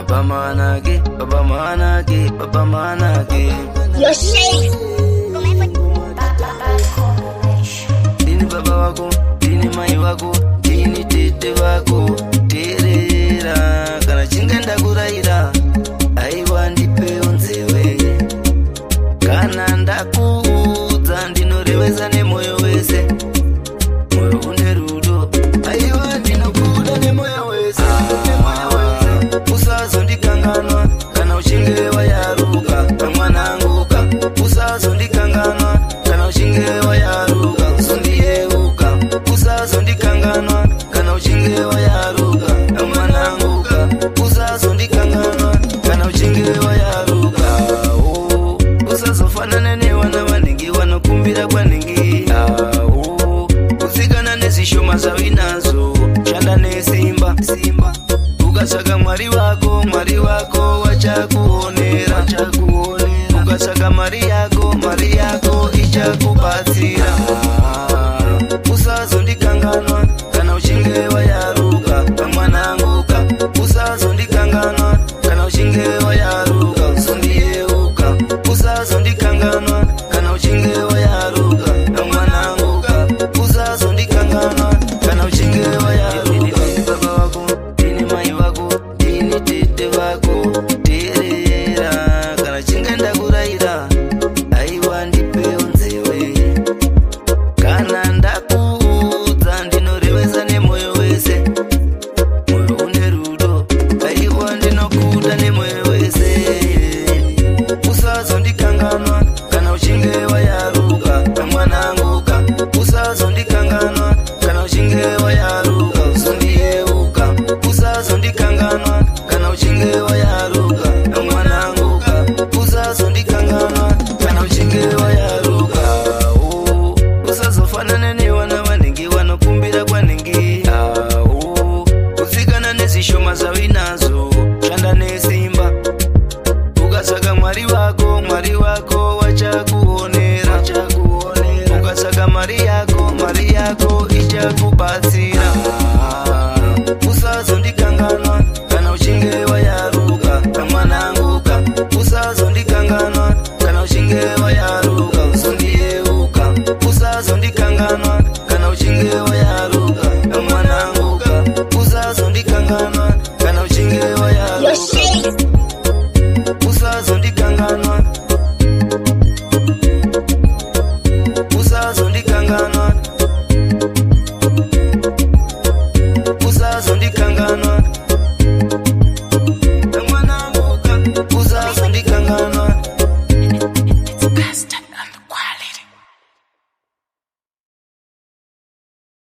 Baba manake, baba manake, baba manake. You're safe. Dini baba wako, dini mai wako, dini tete wako. Terera, kana chingenda kuraira. Aiwa ndipe unzewe. Kana ndakuudza ndinorewesa nemoyo wese. Moyo une rudo. Aiwa ndinokuda nemoyo wese. Usazondikanganwa kana uchinge wayaruka. Mwananguka usazondikanganwa kana uchinge wayaruka. Usondiyeuka usazondikanganwa kana uchinge wayaruka. Mwananguka usazondikanganwa kana uchinge wayaruka. Usazofanana newana vanenge vanokumbira kwaningi. Kusikana nezishoma zvawinazo shanda nesimba. Ukatsvaka mwari wako wachakuonera. Ukatsvaka mari yako ichakubatsira. Usazondikanganwa kana uchinge wayaruka. Mwananguka usazondikanganwa kana uchinge wayaruka. Usondiyeuka usazondikanganwa kana uchinge wayaruka. Mwananguka usazondikanganwa kana uchinge wayaruka. Baba wako dini mai wako dini tete wako. Terera kana chingenda kuraira. Aiwa ndipe unzewe. Kana ndakuudza ndinorewesa nemoyo wese. Moyo une rudo. Aiwa ndinokuda nemoyo wese. Usazondikanganwa kana uchinge wayaruka. Mwananguka usazondikanganwa kana uchinge wayaruka. Usondiyeuka usazondikanganwa kana uchinge wayaruka. Mwananguka usazondikanganwa kana uchinge wayaruka. Usazofanana newana vanenge vanokumbira kwaningi. Kusikana nezishoma zvawinazo shanda nesimba. Ukatsvaka mwari wako wachakuonera. Ukatsvaka mari yako ichakubatsira. Usazondikanganwa kana uchinge wayaruka. Mwananguka usazondikanganwa kana uchinge wayaruka. Usondiyeuka usazondikanganwa kana uchinge wayaruka. Mwananguka usazondikanganwa kana uchinge wayaruka. You're safe. Usazondikanganwa usazondikanganwa usazondikanganwa. Mwananguka usazondikanganwa.